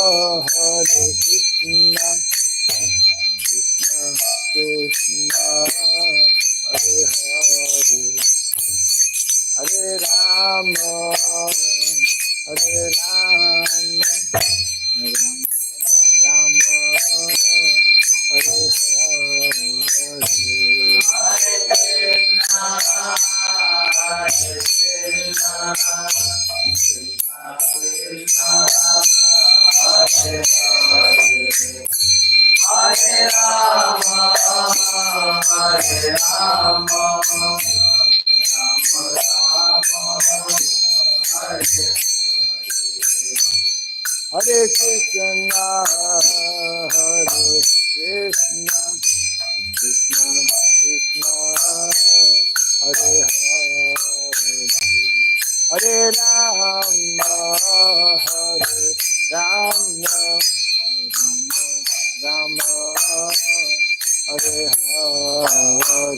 Hare Krishna, Krishna Krishna, Hare Hare, Hare Rama, Hare Rama, Rama Rama, Hare Hare, Hare Krishna, Hare Krishna, Krishna Krishna, Hare Hare, Hare Rama, Hare Rama, Rama Rama, Hare Hare Krishna, Hare Krishna, Krishna Krishna, Hare Hare, Hare Rama, Hare Rama, Rama Rama, Hare Hare,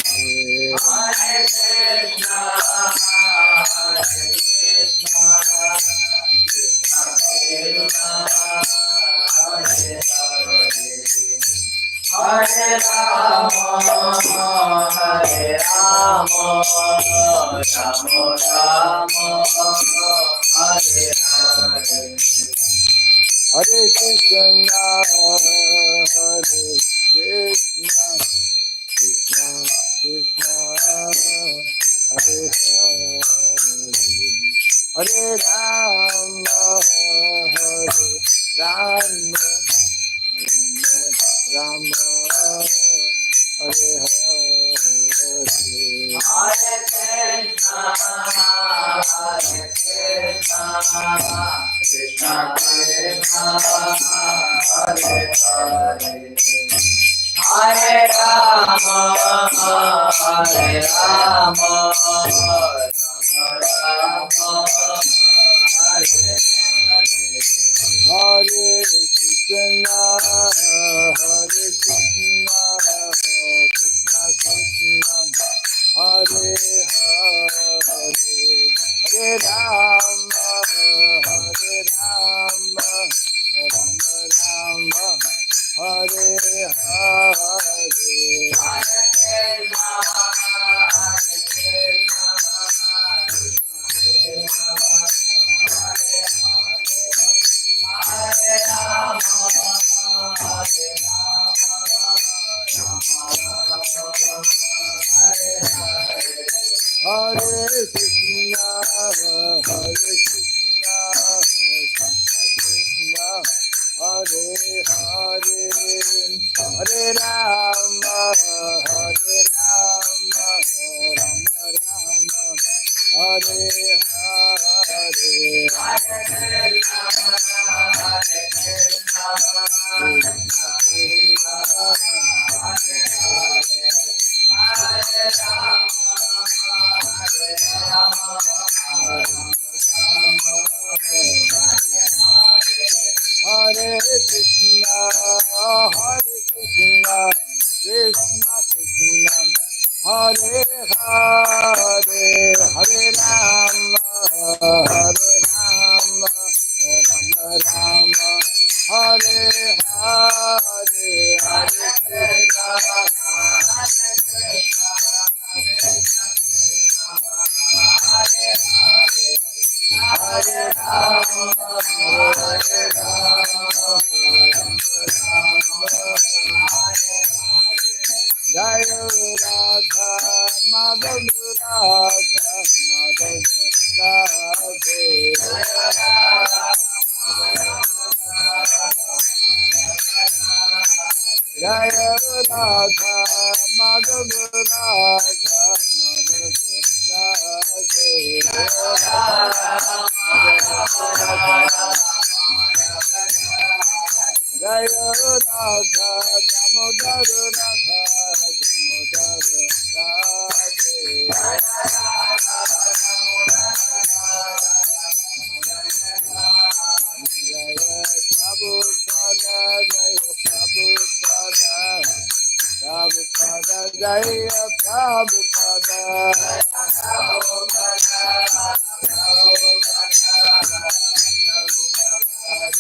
Hare Krishna, Hare Krishna, Krishna Krishna, Hare Hare, Hare Rama, Hare Rama, Rama Rama, Hare Hare, Hare Krishna, Hare Krishna, Krishna Krishna, Hare Hare, Hare Rama, Hare Rama, Rama Rama, Hare Hare, Hare Krishna, Hare Krishna, Krishna Krishna, Hare Hare, Hare Rama, Hare Rama, Rama Rama, Hare Hare, Hare Krishna, Hare Krishna, Krishna Krishna, Hare Hare, Hare Rama, Hare Rama, Rama Rama, Hare Hare, Hare Krishna, Hare Krishna, Krishna Krishna, Hare Rama, Hare Rama, Rama Rama, Hare Hare, Hare Krishna, Hare Krishna, Krishna Krishna, Hare Hare, Hare Rama, Hare Rama, Rama Rama, Hare Hare, Hare Krishna, Hare Krishna, Krishna Krishna, Hare Hare, Hare Rama, Hare Rama, Rama Rama, Hare Krishna, Hare Krishna, Krishna Krishna, Hare Hare, Hare Rama, Hare Rama, Rama Rama, Hare Hare, Hare Krishna, Hare Krishna, Krishna Krishna, Hare Hare, Hare Rama, Hare Rama, Rama Rama, Hare Hare, Jaya Radha Madhav, Radha Madhav, Radhe, Jaya Radha Jaya Radha Madhav, Radha Madhav, Radhe, Jaya Radha Damodar, Radha Damodar, Radhe, Jaya Prabhupada, Jaya Prabhupada, Prabhupada, Jaya Prabhupada,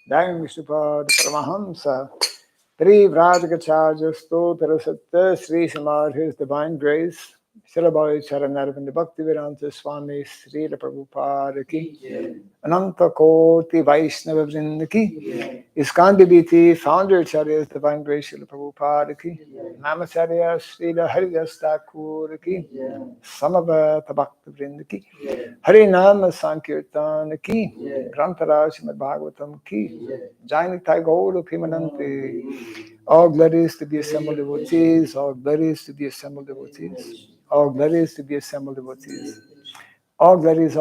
Dang Vishnupada Paramahamsa Tri Vrajakacharya Stotra Satta Sri Samadhi's Divine Grace Srila Charanarvinda Bhaktivedanta Swami Srila Prabhupada Ki Ananta Koti Vaishnava Vrinda Ki ISKCON BBT Founder Acharya's Divine Grace Srila Prabhupada Ki Namacharya Srila Haridas Thakur Ki Samavata Bhakta Vrinda Ki Harinama Sankirtan Ki Grantaraj Srimad Bhagavatam Ki Jainitai Gauru Pimanante. All glories to the assembled devotees, all glories to the assembled devotees, all glories to the assembled devotees. All glories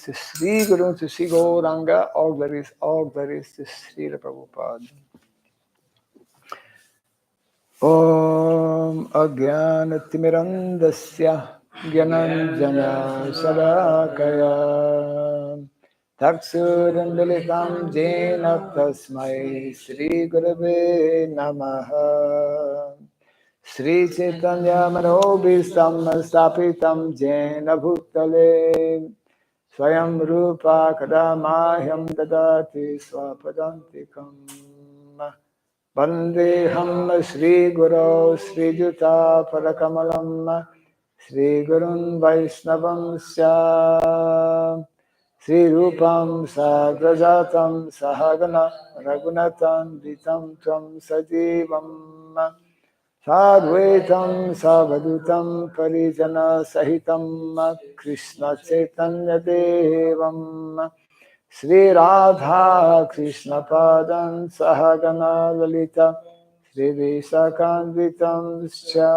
to Sri Guru, to Sri Gauranga, all glories to Sri Prabhupada. Om Agyanatimirandasya Gyananjana Sarakaya Taksurandalitam Jena Tasmai Sri Gurave Namaha Sri Chaitanya Manobhistam Stapitam Jena Bhutale Swayam Rupa Kadamahyam Dadati Swapadantikam Vandeham Sri Guru Sri Juta Parakamalam Sri Gurun Vaishnavam Sya Sri Rupam Sagrajatam Sahagana Ragunatam Vitam Tvam Sajivam Sadvaitam Savadutam Parijana Sahitam Krishna Chaitanya Devam Sri Radha Krishna Padam Sahagana Lalita Sri Visakanvitam Scha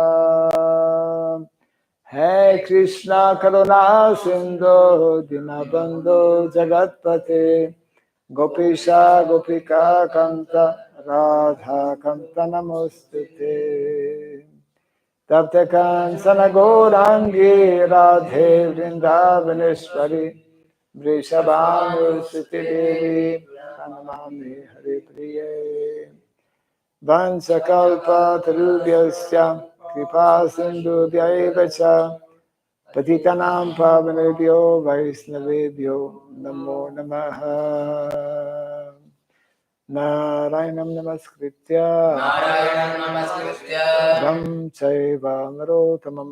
Hey Krishna Karuna Sindhu Dinabandhu Jagatpate Gopisha Gopika Kanta Radha Kanta Namostute Taptakan Sanagorangi Radhe Vrindavaneshwari Vrishabhanusuti Devi Pranamami Hare Priye Vansakalpa Tarubhyasya Kripa Sindhubhyaiva Cha Patitanam Pavanebhyo Vaishnavebhyo Namo Namaha Narayanam Namaskritya Ram Chaiva Narotamam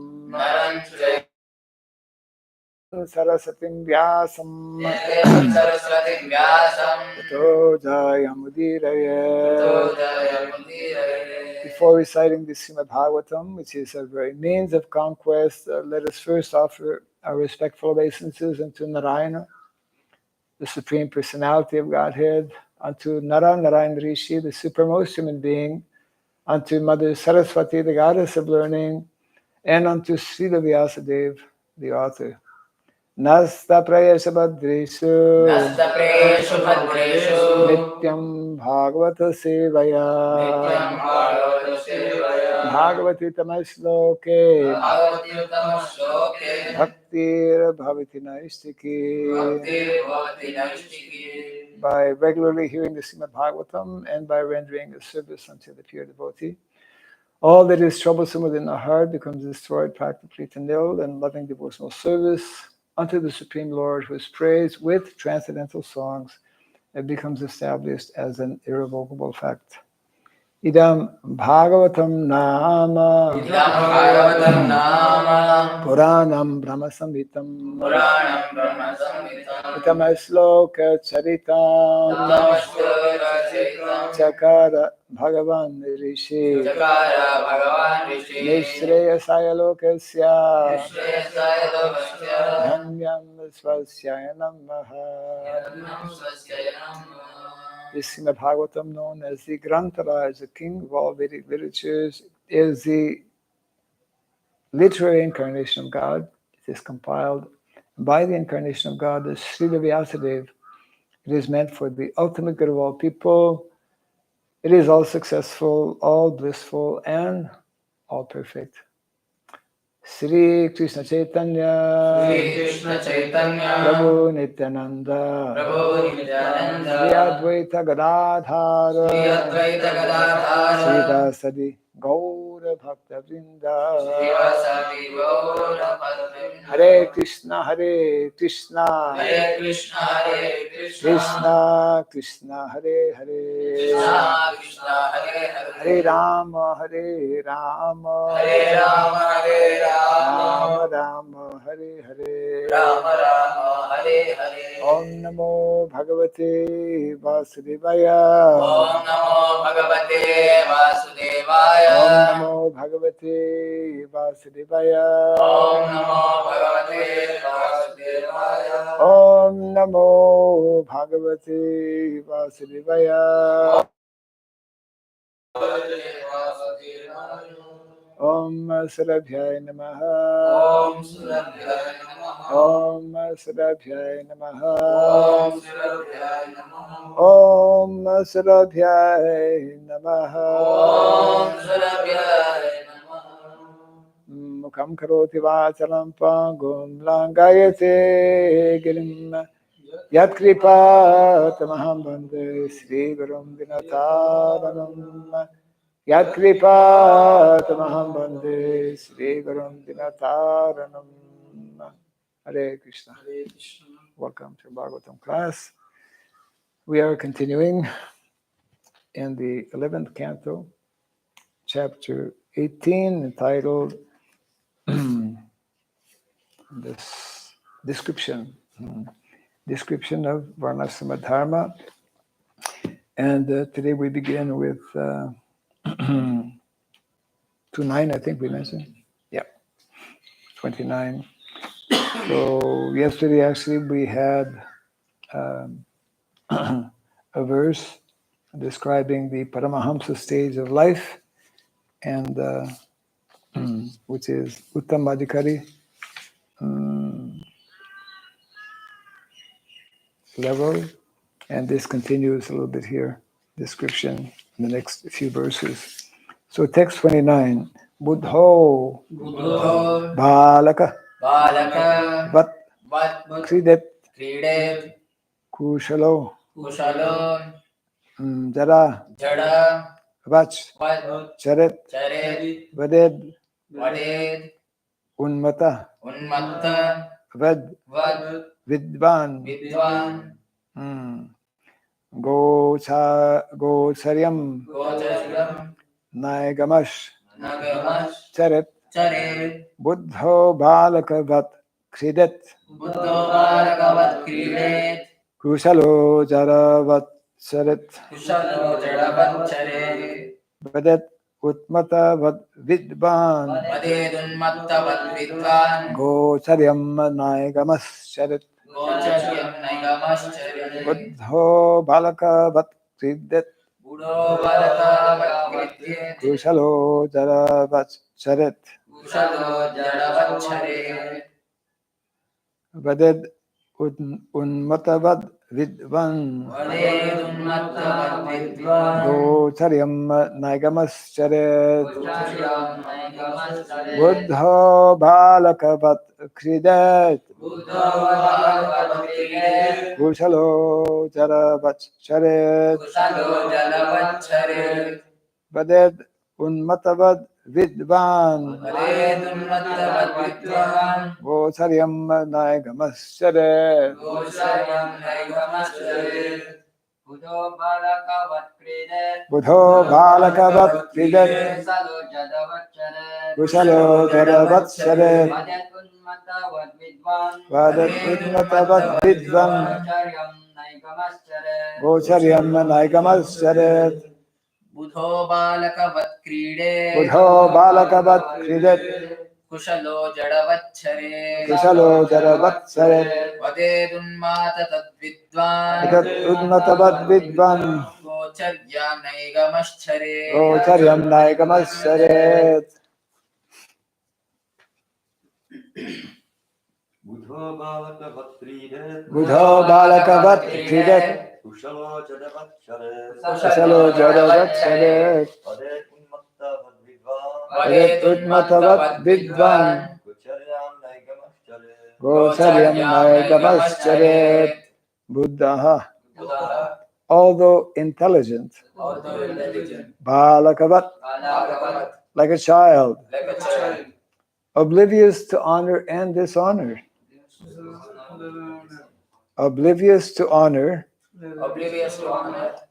Sarasatim Vyasam Tato Jayamudiraye. Before reciting the Srimad Bhagavatam, which is a very means of conquest, let us first offer our respectful obeisances unto Narayana, the Supreme Personality of Godhead, unto Nara Narayana Rishi, the supremmost human being, unto Mother Saraswati, the goddess of learning, and unto Srila Vyasadeva, the author. Nasta prayesha bhadreshu Nityam Bhagavata Sevaya Bhagavati Tamashloke Bhaktir Bhavati Naistiki. By regularly hearing the Srimad Bhagavatam and by rendering a service unto the pure devotee, all that is troublesome within the heart becomes destroyed practically to nil, and loving devotional service unto the Supreme Lord, who is praised with transcendental songs, it becomes established as an irrevocable fact. Idam Bhagavatam Nama Puranam Brahma Samhitam Itamasloka Charitam Chakara Bhagavan Rishi Nishreyasaya Lokasya Dhanyam Svasyaya Namaha. This Srimad Bhagavatam, known as the Grantaraj, the king of all Vedic literatures, is the literary incarnation of God. It is compiled by the incarnation of God, the Srila Vyasadeva. It is meant for the ultimate good of all people. It is all successful, all blissful, and all perfect. Sri Krishna Chaitanya, Prabhu Nityananda, Sri Advaita Gadadhar, Sri Vasadi Gaura Bhakta Vrinda, Hare Krishna, Hare Krishna, Krishna Krishna, Hare Hare, Hare Rama, Hare Rama, Rama Rama, Hare Hare, Om Namo Bhagavate Vasudevaya, Om Namo Bhagavate Vasudevaya, Om Namo Bhagavate Vasudevaya, Om Surabhyaya Namaha, Om Surabhyaya Namaha, Om Surabhyaya Namaha, Mukham karoti vachalam pangum langayate girim Yat kripa tamaham bande Sri Gurum Dinataranam, Yat kripa tamaham bande Sri Gurum Dinataranam. Hare Krishna. Welcome to Bhagavatam class. We are continuing in the 11th canto, chapter 18, entitled this description of Varnasrama Dharma. And today we begin with 29, I think we mentioned. Yeah, 29. So yesterday actually we had a verse describing the Paramahamsa stage of life, and which is Uttamadhikari level, and this continues a little bit here, description in the next few verses. So text 29, Buddho Balaka Vat Kridet Kushalo Jara Vach Charet Vaded Unmata Vad Vidvan Gocharyam Naigamash Charet Buddho Balakavat Kridet Kushalo Jaravat Charet Vadet Utmata Vad Vidvan Gocharyam Naigamas Charet Buddho Balakavat Kridet Kushalo Jaravat Charet Vaded Unmatavad Vidvan Gocharyam Naigamas Charet Buddho Balakavat Kridet Kushalo Jaravat Charet Vaded Unmatavad Vidvan Gocharyam Naigamas Charet Buddho Balakavat Kridet Kushalo Jaravat Charet Vadet Unmatavat Vidvan Gocharyam Naigamas Charet Buddho Balakavat Kridet Kushalo Jaravat Charet Vadet Unmatavat Vidvan Gocharyam Naigamas Charet. Budho balakavat kridet. Kushalo jadavat charet. Vadet udmatavat vidvan. Gocharyam naigamas charet. Buddha, although intelligent, balakavat, like a child, oblivious to honor and dishonor. Oblivious to honor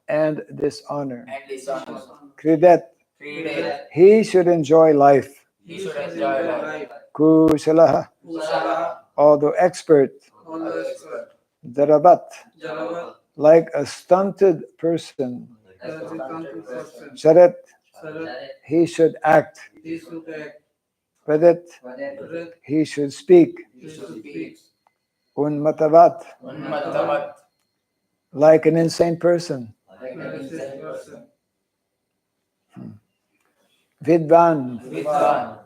and dishonor. Kridet, he should enjoy life. Kushalaha, although expert. Darabat, like a stunted person. Charet, he should act. Vadet, he should speak. Unmatavat, like an insane person. Vidvan,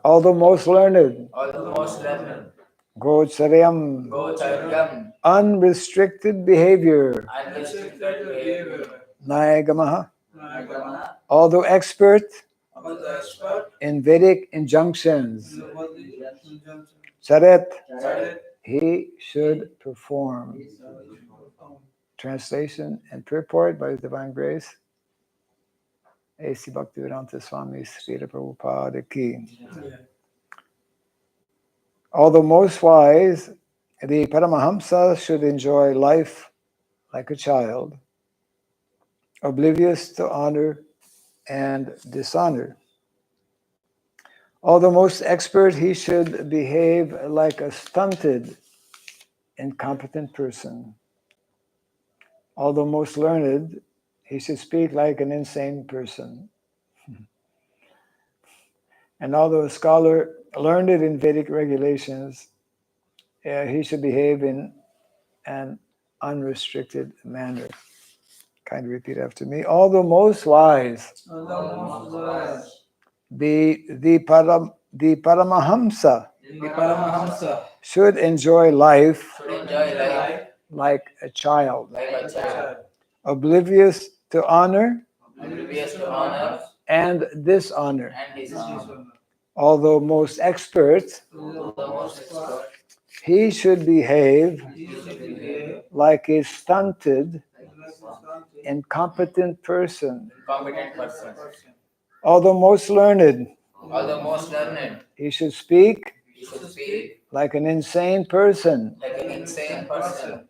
although most learned. Gocharyam, unrestricted behavior. Nayagamaha, although expert in Vedic injunctions. Charet, he should perform. Translation and purport by His Divine Grace, A.C. Bhaktivedanta Swami Srila Prabhupada Ki. Although most wise, the Paramahamsa should enjoy life like a child, oblivious to honor and dishonor. Although most expert, he should behave like a stunted, incompetent person. Although most learned, he should speak like an insane person. And although a scholar learned in Vedic regulations, he should behave in an unrestricted manner. Kind of repeat after me. Although most wise, the Paramahamsa should enjoy life like a child, oblivious to honor and dishonor. Although most expert, he should behave like a stunted, incompetent person. Although most learned, he should speak like an insane person.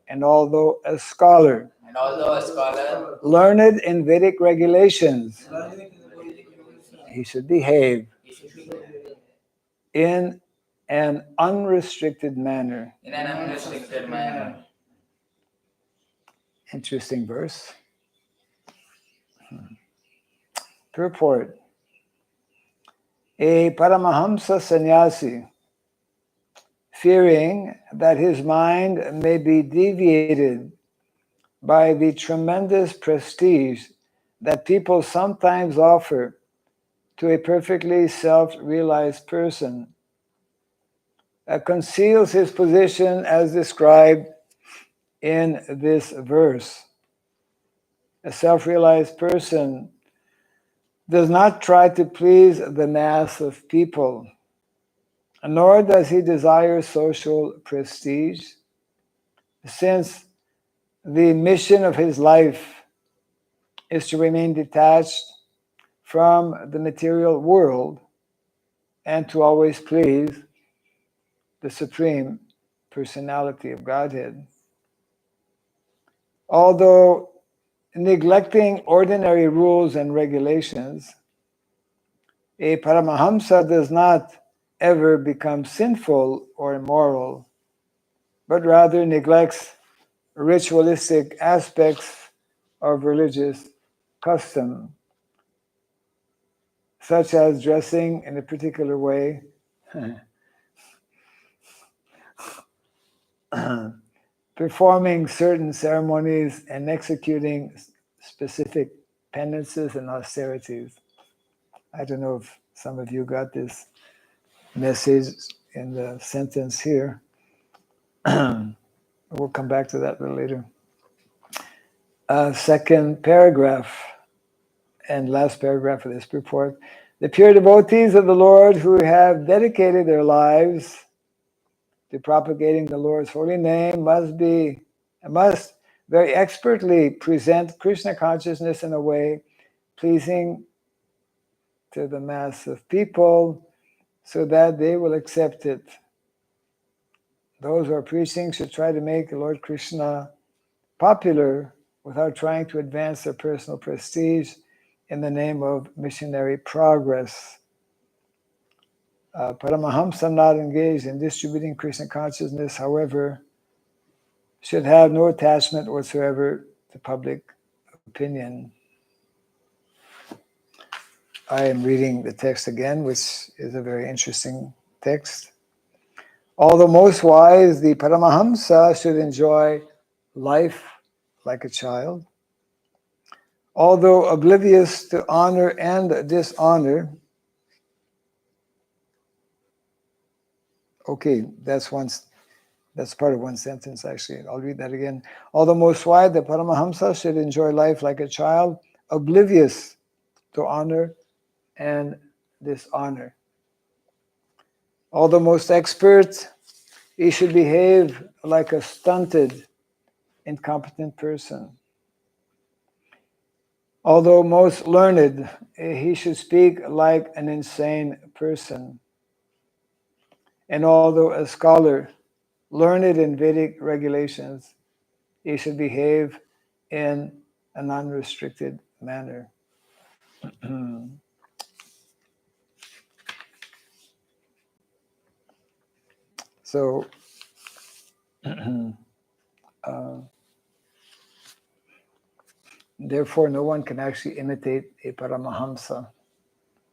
And although a scholar learned in Vedic regulations, he should behave in an unrestricted manner. Interesting verse. Purport. A Paramahamsa sannyasi, fearing that his mind may be deviated by the tremendous prestige that people sometimes offer to a perfectly self-realized person, conceals his position as described in this verse. A self-realized person does not try to please the mass of people, nor does he desire social prestige, since the mission of his life is to remain detached from the material world and to always please the Supreme Personality of Godhead. Although neglecting ordinary rules and regulations, a Paramahamsa does not ever become sinful or immoral, but rather neglects ritualistic aspects of religious custom, such as dressing in a particular way, performing certain ceremonies, and executing specific penances and austerities. I don't know if some of you got this message in the sentence here. We'll come back to that a little later. Second paragraph and last paragraph of this purport. The pure devotees of the Lord who have dedicated their lives to propagating the Lord's holy name must very expertly present Krishna consciousness in a way pleasing to the mass of people so that they will accept it. Those who are preaching should try to make Lord Krishna popular without trying to advance their personal prestige in the name of missionary progress. Paramahamsa not engaged in distributing Krishna consciousness, however, should have no attachment whatsoever to public opinion. I am reading the text again, which is a very interesting text. Although most wise, the Paramahamsa should enjoy life like a child. Although oblivious to honor and dishonor. Okay, that's part of one sentence, actually. I'll read that again. Although most wise, the Paramahamsa should enjoy life like a child, oblivious to honor and dishonor. Although most expert, he should behave like a stunted, incompetent person. Although most learned, he should speak like an insane person. And although a scholar, learned in Vedic regulations, he should behave in an unrestricted manner. So, therefore, no one can actually imitate a Paramahamsa.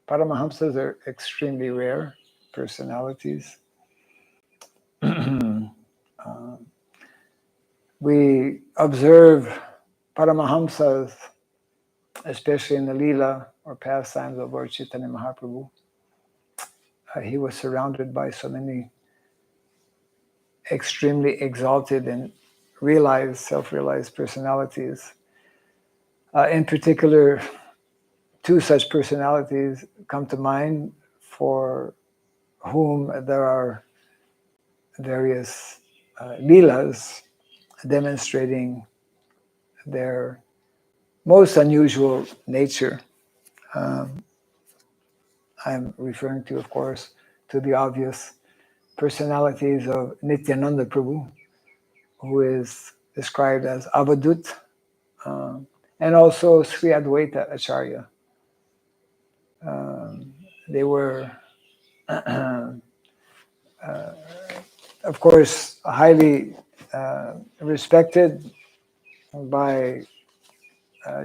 Paramahamsas are extremely rare personalities. We observe Paramahamsas, especially in the Leela or pastimes of Lord Chaitanya Mahaprabhu. He was surrounded by so many extremely exalted and self-realized personalities. In particular, two such personalities come to mind for whom there are various leelas demonstrating their most unusual nature. I'm referring to, of course, to the obvious personalities of Nityananda Prabhu, who is described as Avadut, and also Sri Advaita Acharya. They were, of course, highly respected by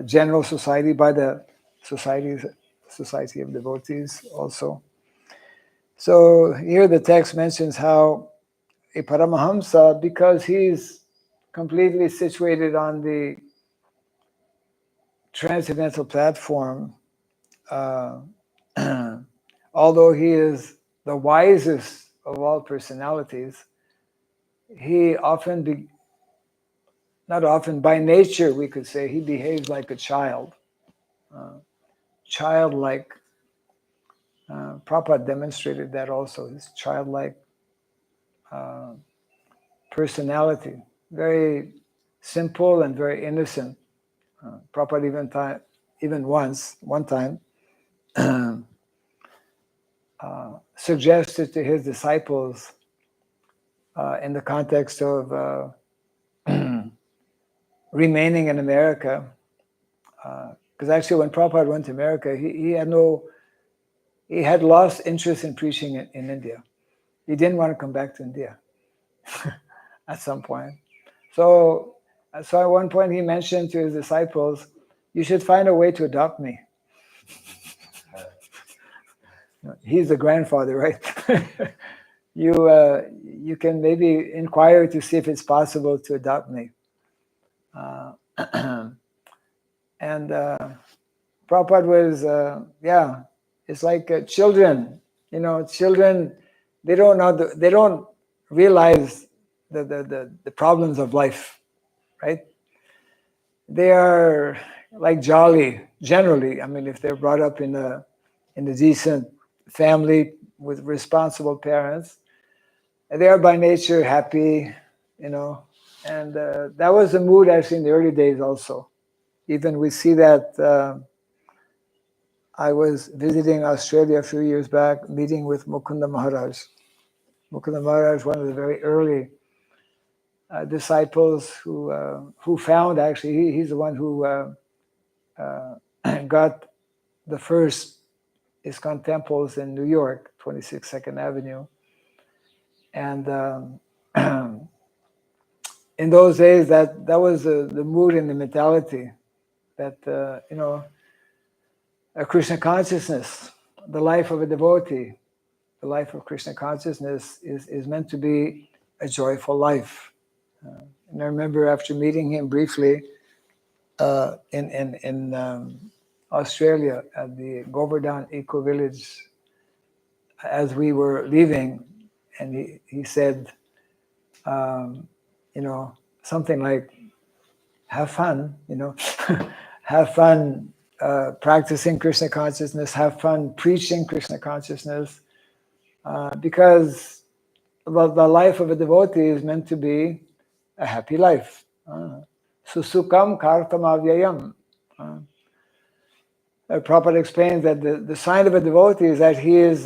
general society, by the Society of Devotees also. So here the text mentions how a Paramahamsa, because he's completely situated on the transcendental platform, although he is the wisest of all personalities, he often, not often, by nature we could say, he behaves like a child. Childlike. Prabhupada demonstrated that also, his childlike personality. Very simple and very innocent. Prabhupada one time, suggested to his disciples in the context of remaining in America, because actually when Prabhupada went to America, he had lost interest in preaching in India. He didn't want to come back to India at some point. So at one point he mentioned to his disciples, you should find a way to adopt me. He's the grandfather, right? You can maybe inquire to see if it's possible to adopt me. And Prabhupada was, it's like children. Children, they don't realize the problems of life, right? They are like jolly generally. I mean, if they're brought up in a decent family with responsible parents, they are by nature happy, you know. And that was the mood actually in the early days also. Even we see that. I was visiting Australia a few years back, meeting with Mukunda Maharaj. Mukunda Maharaj, one of the very early disciples who found, actually, he's the one who got the first ISKCON temples in New York, 26 Second Avenue. And in those days, that was the mood and the mentality that, a Krishna consciousness, the life of a devotee, the life of Krishna consciousness is meant to be a joyful life. And I remember after meeting him briefly in Australia at the Govardhan Eco Village, as we were leaving, and he said, something like, have fun, have fun practicing Krishna consciousness, have fun preaching Krishna consciousness, because the life of a devotee is meant to be a happy life. Susukam kartam avyayam. Prabhupada explains that the sign of a devotee is that he's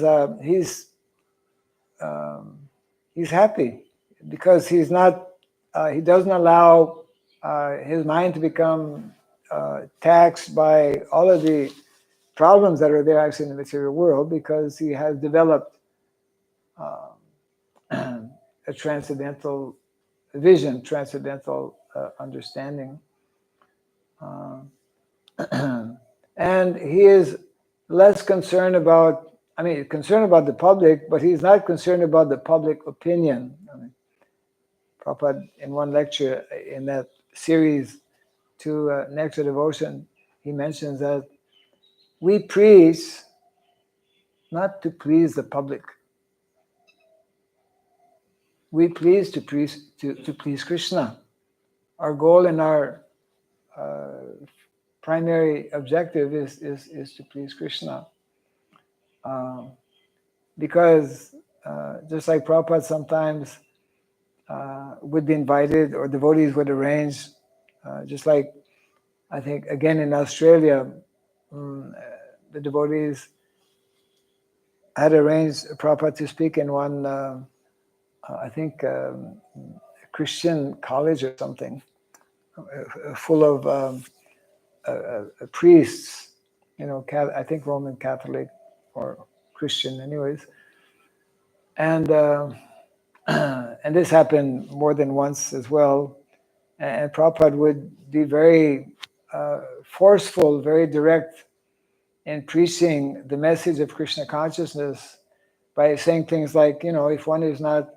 happy, because he doesn't allow his mind to become taxed by all of the problems that are there actually in the material world, because he has developed a transcendental vision, transcendental understanding. And he is less concerned about, concerned about the public, but he's not concerned about the public opinion. Prabhupada, in one lecture in that series to Nectar Devotion, he mentions that we preach not to please the public. We please to please Krishna. Our goal and our primary objective is to please Krishna. Because just like Prabhupada sometimes would be invited, or devotees would arrange, just like I think again in Australia, the devotees had arranged Prabhupada to speak in one, I think, Christian college or something, full of priests, I think Roman Catholic or Christian anyways. And and this happened more than once as well. And Prabhupada would be very forceful, very direct in preaching the message of Krishna consciousness by saying things like, if one is not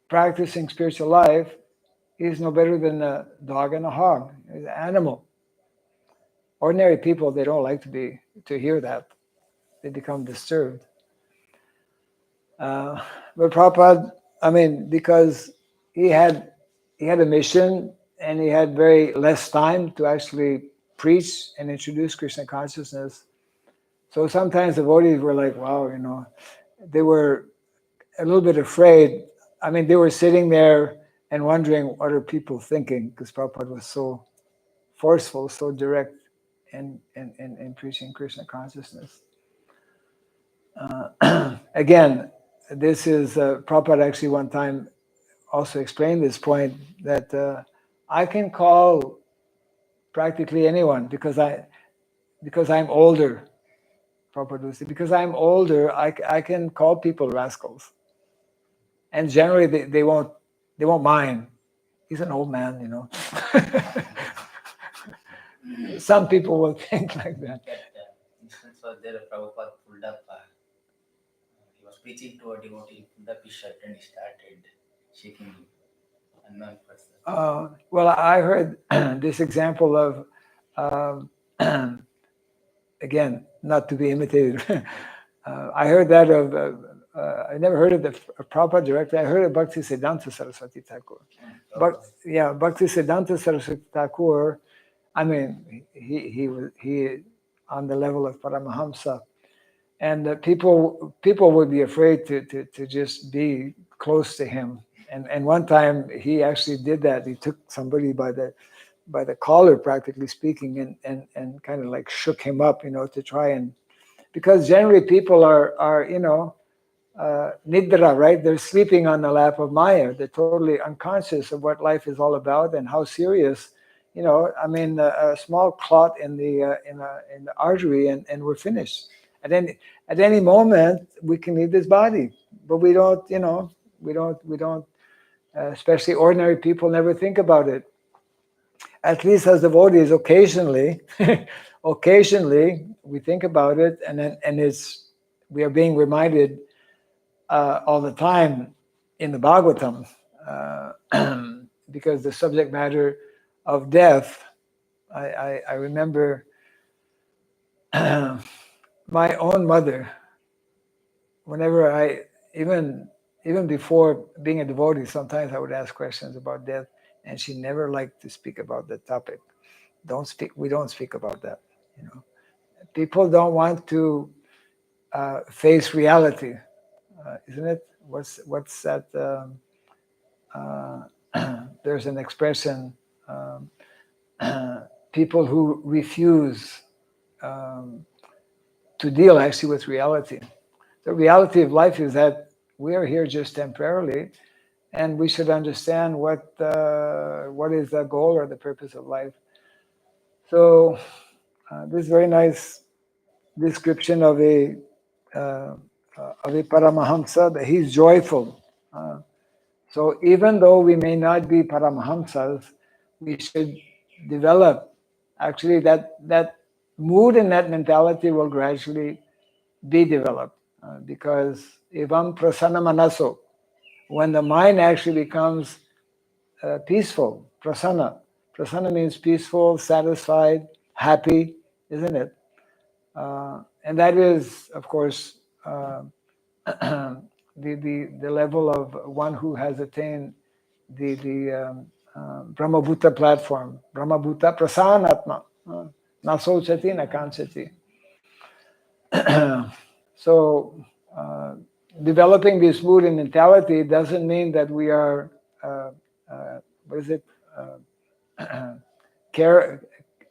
practicing spiritual life, he's no better than a dog and a hog, he's an animal. Ordinary people, they don't like to hear that. They become disturbed. But Prabhupada, because he had a mission and he had very less time to actually preach and introduce Krishna consciousness. So sometimes the devotees were like, wow, they were a little bit afraid. They were sitting there and wondering, what are people thinking? Because Prabhupada was so forceful, so direct in preaching Krishna consciousness. Again, this is, Prabhupada actually one time also explained this point, that I can call practically anyone because I'm older. Prabhupada would say, because I'm older, I can call people rascals, and generally they won't mind. He's an old man, Some people will think like that. Instance was there, Prabhupada pulled up. He was preaching to a devotee, pulled up his shirt and he started shaking him. Unknown person. Well, I heard this example of, again, not to be imitated. I heard that of I never heard of the Prabhupada directly. I heard of Bhakti Siddhanta Saraswati Thakur. Bhakti Siddhanta Saraswati Thakur, I mean, he on the level of Paramahamsa. And people would be afraid to just be close to him. And one time he actually did that. He took somebody by the collar, practically speaking, and kind of like shook him up, to try and, because generally people are nidra, right? They're sleeping on the lap of Maya. They're totally unconscious of what life is all about and how serious. I mean, a small clot in the artery, and we're finished. At any moment, we can leave this body, but we don't. We don't. Especially ordinary people never think about it. At least as devotees, occasionally, we think about it, and we are being reminded all the time in the Bhagavatam, because the subject matter of death, I remember my own mother, whenever even before being a devotee, sometimes I would ask questions about death, and she never liked to speak about the topic. We don't speak about that. People don't want to face reality, isn't it? What's that? There's an expression, people who refuse to deal actually with reality. The reality of life is that we are here just temporarily, and we should understand what is the goal or the purpose of life. So this very nice description of a Paramahamsa, that he's joyful. So even though we may not be Paramahamsas, we should develop actually that mood and that mentality will gradually be developed, because evam prasanna manaso, when the mind actually becomes peaceful, prasanna means peaceful, satisfied, happy, isn't it? And that is, of course, the level of one who has attained the Brahmabhuta platform, Brahmabhuta prasanatma, na sochati na kanchati. So developing this mood and mentality doesn't mean that we are care,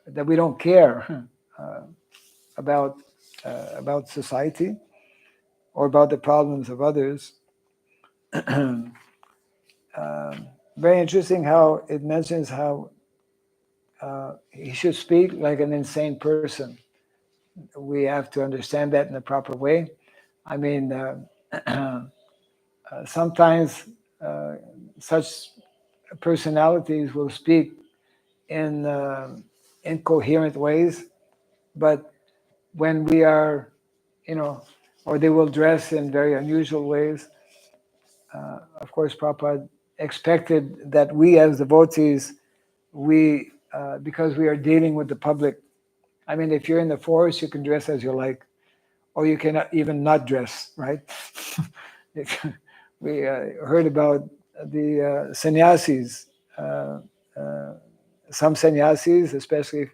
that we don't care about society or about the problems of others. Very interesting how it mentions how he should speak like an insane person. We have to understand that in the proper way. I mean, sometimes such personalities will speak in incoherent ways, but when we are, or they will dress in very unusual ways. Of course, Prabhupada expected that we as devotees, because we are dealing with the public. I mean, if you're in the forest, you can dress as you like, or you cannot even not dress, right? We heard about the sannyasis. Some sannyasis, especially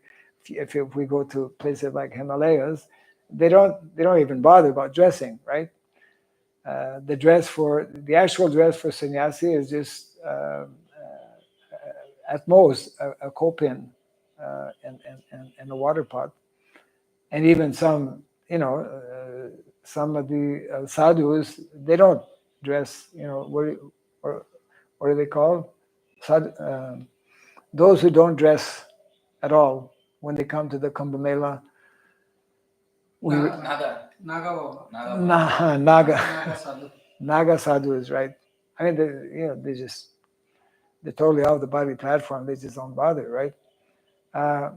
if we go to places like Himalayas, they don't even bother about dressing, right? The actual dress for sannyasi is just at most a kopin and a water pot, and even some some of the sadhus, they don't dress. What are they called? Those who don't dress at all when they come to the Kumbh Mela. Naga sadhus, right? I mean, they're totally off the body platform. They just don't bother, right?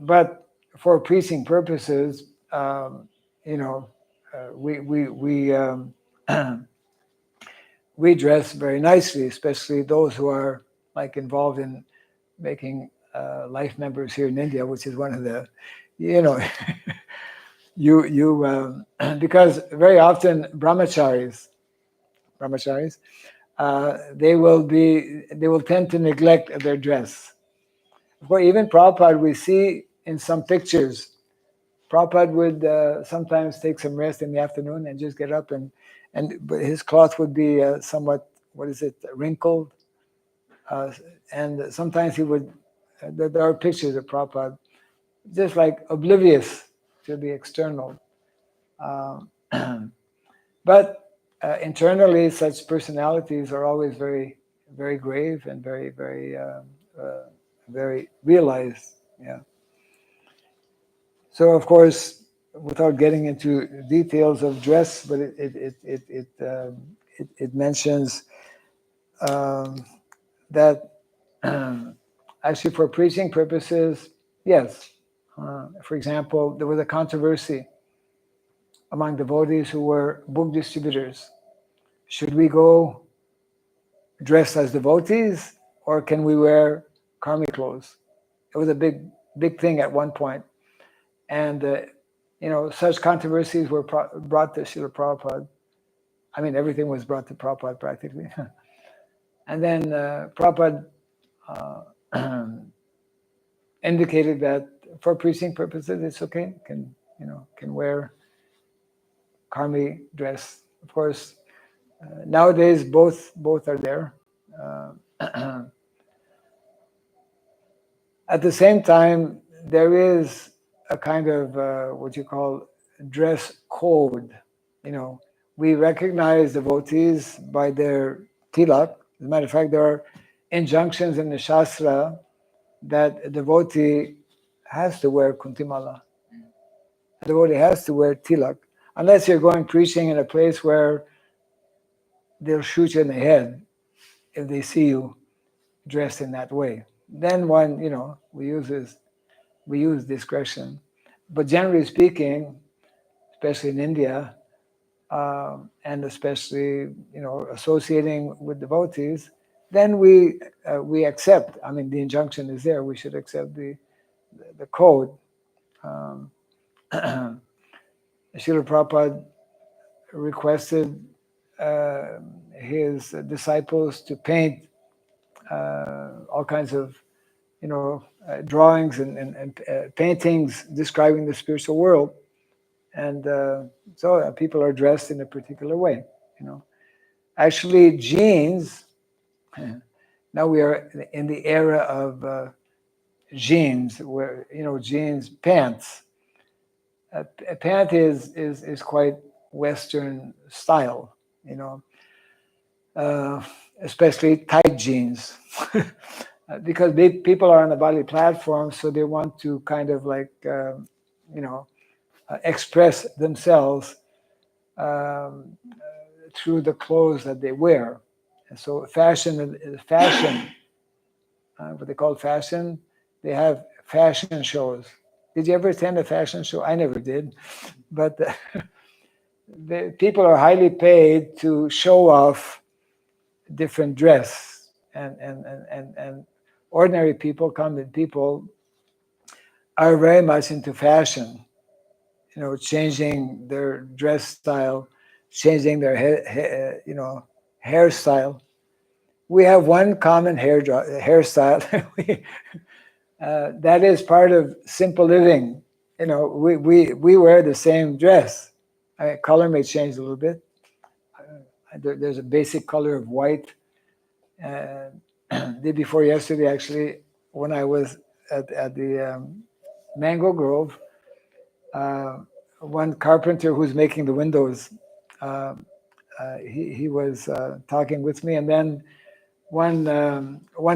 But for preaching purposes, we dress very nicely, especially those who are like involved in making life members here in India, which is one of the, because very often brahmacharis, brahmacharis, they will tend to neglect their dress. Of course, even Prabhupada, we see in some pictures, Prabhupada would sometimes take some rest in the afternoon and just get up but his cloth would be somewhat, wrinkled. And sometimes he would, there are pictures of Prabhupada just like oblivious to the external. But internally, such personalities are always very, very grave and very, very, very realized. Yeah. So, of course, without getting into details of dress, but it mentions that actually for preaching purposes, yes. For example, there was a controversy among devotees who were book distributors. Should we go dressed as devotees, or can we wear karmic clothes? It was a big thing at one point. And such controversies were brought to Srila Prabhupada. I mean, everything was brought to Prabhupada practically. And then Prabhupada indicated that for preaching purposes, it's okay. Can wear karmi dress. Of course, nowadays both are there. At the same time, there is a kind of what you call dress code. We recognize devotees by their tilak. As a matter of fact, there are injunctions in the Shastra that a devotee has to wear kuntimala. A devotee has to wear tilak, unless you're going preaching in a place where they'll shoot you in the head if they see you dressed in that way. Then we use discretion. But generally speaking, especially in India, and especially associating with devotees, then we accept. I mean, the injunction is there. We should accept the code. Srila Prabhupada requested his disciples to paint all kinds of drawings and paintings describing the spiritual world. And so people are dressed in a particular way. Actually, jeans, now we are in the era of jeans, where jeans, pants. A pant is quite Western style, especially tight jeans, because people are on the Bali platform, so they want to kind of like express themselves through the clothes that they wear. And so fashion, what they call fashion, they have fashion shows. Did you ever attend a fashion show? I never did. But the people are highly paid to show off different dress. And ordinary people, common people, are very much into fashion. Changing their dress style, changing their hairstyle. We have one common hairstyle. That is part of simple living. We wear the same dress. Color may change a little bit. There's a basic color of white. Day before yesterday, actually, when I was at the Mango Grove, one carpenter who's making the windows, he was talking with me, and then one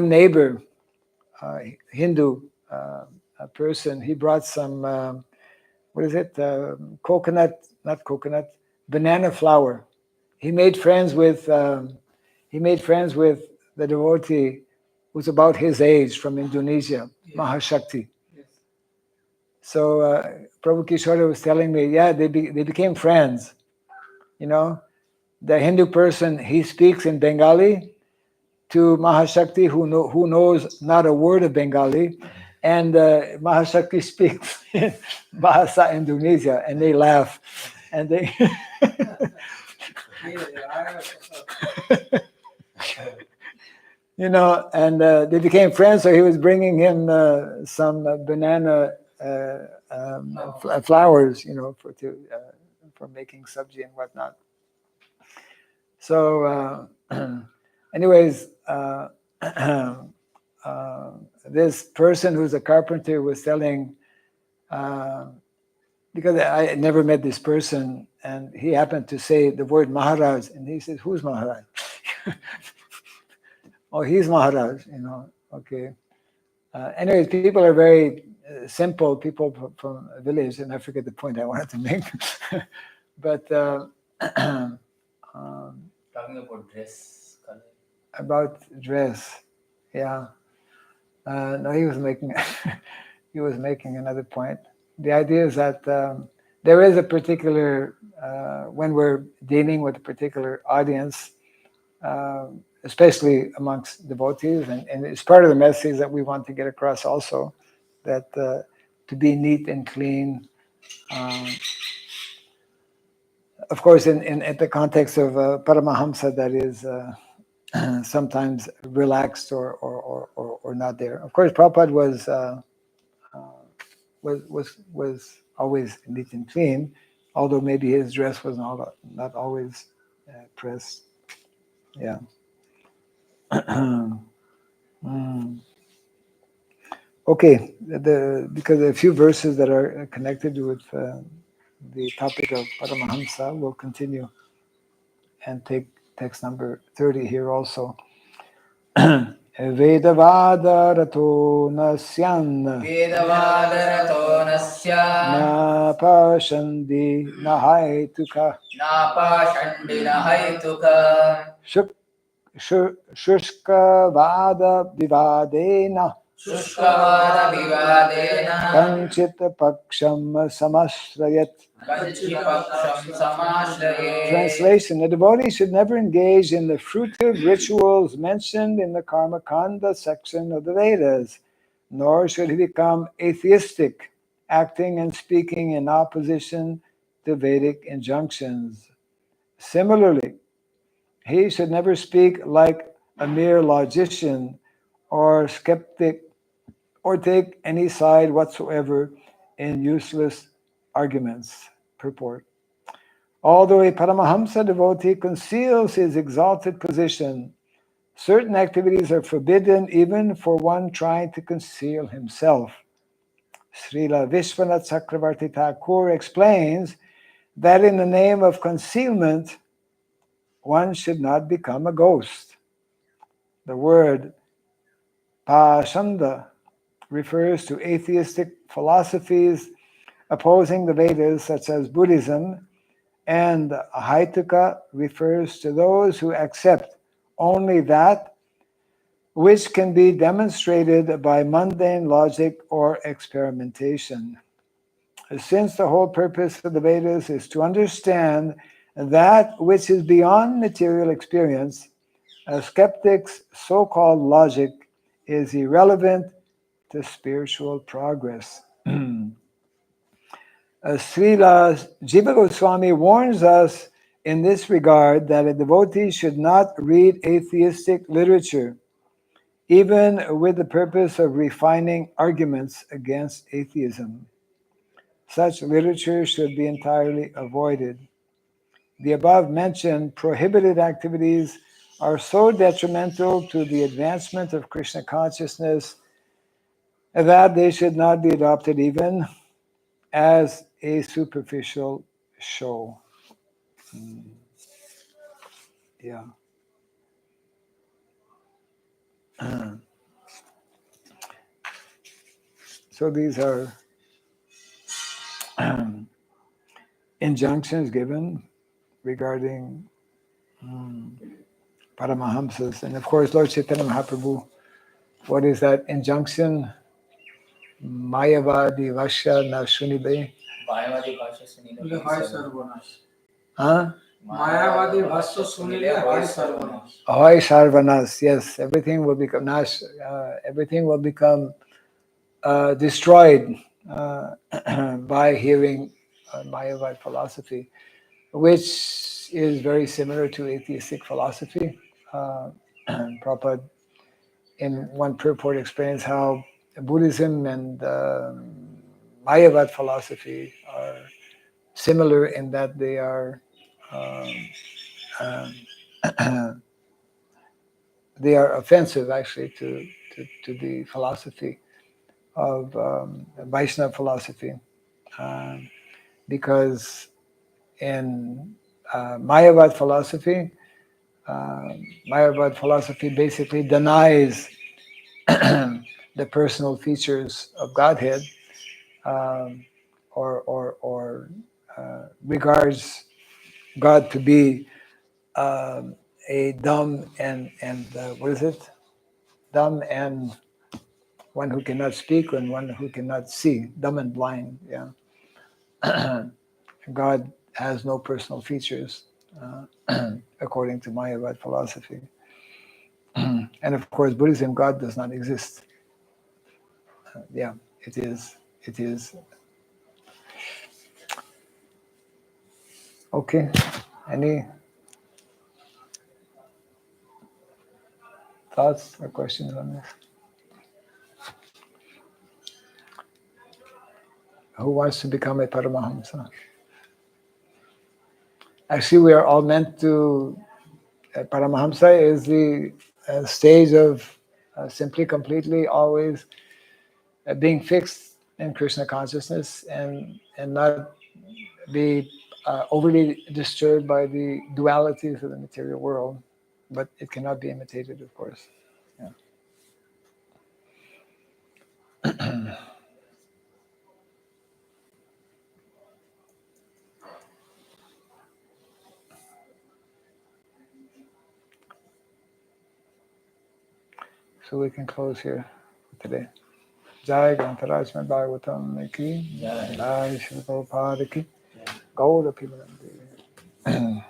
neighbor, Hindu person, he brought some banana flour. He made friends with the devotee who's about his age from Indonesia, yes. Mahashakti. Yes. So Prabhu Kishore was telling me, they became friends. The Hindu person, he speaks in Bengali to Mahashakti, who knows not a word of Bengali, and Mahashakti speaks in Bahasa Indonesia, and they laugh, and they And they became friends. So he was bringing him some banana flowers, for making sabji and whatnot. So, anyways, this person who's a carpenter was telling, because I had never met this person, and he happened to say the word Maharaj, and he said, "Who's Maharaj?" Oh, he's Maharaj, okay. Anyways, people are very simple, people from a village, and I forget the point I wanted to make. But talking about dress color. About dress, yeah. No, he was making another point. The idea is that there is a particular when we're dealing with a particular audience, especially amongst devotees, and it's part of the message that we want to get across also, that to be neat and clean. Of course, in the context of Paramahamsa, that is sometimes relaxed or not there. Of course, Prabhupada was always neat and clean, although maybe his dress was not always pressed. Yeah. Okay, because there are a few verses that are connected with the topic of Paramahamsa, we'll continue and take text number 30 here also. Vedavadarato nasyan na pashandi nahaituka shushka vada vivadena kanchit paksham samashrayat. Translation: the devotee should never engage in the fruitive rituals mentioned in the Karma Kanda section of the Vedas, nor should he become atheistic, acting and speaking in opposition to Vedic injunctions. Similarly, he should never speak like a mere logician or skeptic, or take any side whatsoever in useless arguments. Purport: although a Paramahamsa devotee conceals his exalted position, certain activities are forbidden even for one trying to conceal himself. Srila Vishwanath Chakravarti Thakur explains that in the name of concealment, one should not become a ghost. The word Pashanda refers to atheistic philosophies opposing the Vedas, such as Buddhism, and Haituka refers to those who accept only that which can be demonstrated by mundane logic or experimentation. Since the whole purpose of the Vedas is to understand that which is beyond material experience, a skeptic's so-called logic is irrelevant to spiritual progress. Srila Jiva Goswami warns us in this regard that a devotee should not read atheistic literature, even with the purpose of refining arguments against atheism. Such literature should be entirely avoided. The above-mentioned prohibited activities are so detrimental to the advancement of Krishna consciousness that they should not be adopted even as a superficial show. Yeah. So these are injunctions given regarding Paramahamsas. And of course, Lord Chaitanya Mahaprabhu, what is that injunction? Mayavadi Vasya na Shunibe. Mayavadi Vasya Sunile Hai Sarvanash. Huh? Mayavadi Vasya Sunile Hai Sarvanash. Ahoy Sarvanas, yes. Everything will become nash. Everything will become destroyed by hearing Mayavad philosophy, which is very similar to atheistic philosophy. Prabhupada, in one purport, explains how Buddhism and Mayavad philosophy are similar in that they are um, they are offensive actually to the philosophy of Vaishnava philosophy, because in Mayavad philosophy, basically denies the personal features of Godhead, or regards God to be a dumb and what is it? Dumb and one who cannot speak and one who cannot see, dumb and blind. Yeah, God has no personal features, according to Mayavad philosophy. And of course, Buddhism, God does not exist. Yeah, it is. It is. Okay. Any thoughts or questions on this? Who wants to become a Paramahamsa? Actually, we are all meant to. Paramahamsa is the stage of simply, completely, always being fixed in Krishna consciousness and not be overly disturbed by the dualities of the material world. But it cannot be imitated, of course. Yeah. So we can close here for today. Jai Grantaraj Med Bhagavatam ki, Jai Shri Prabhupada ki, Gaura Pimanandi.